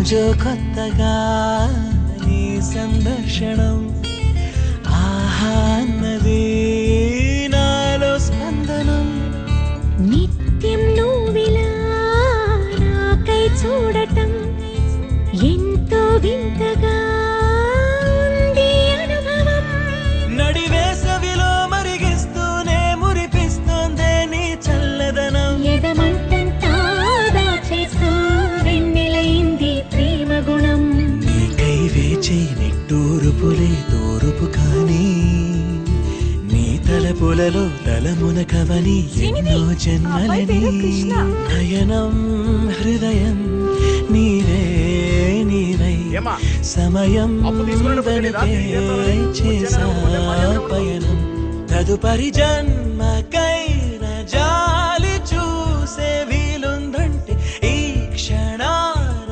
రోజు కొత్తగా నీ సందర్శనం ఆహా అన్నది నాలో స్పందనం నిత్యం నువ్విలా నాకై చూడటం ఎంతో వింతగా ఉంది అనుభవం నడివేసవిలో మరిగిస్తూనే మురిపిస్తోందే నీ చల్లదనం ఎదమంతంతా దాచేస్తూ వెన్నెలైంది ప్రేమ గుణం నీకై వేచే నిట్టూరుపులే తూరుపు కానీ నీ తలపులలో తలమునకవని ఎన్నో జన్మలని నయనం హృదయం నీవే నీవై సమయం వెనుకే చేసా పయనం తదుపరి జన్మకై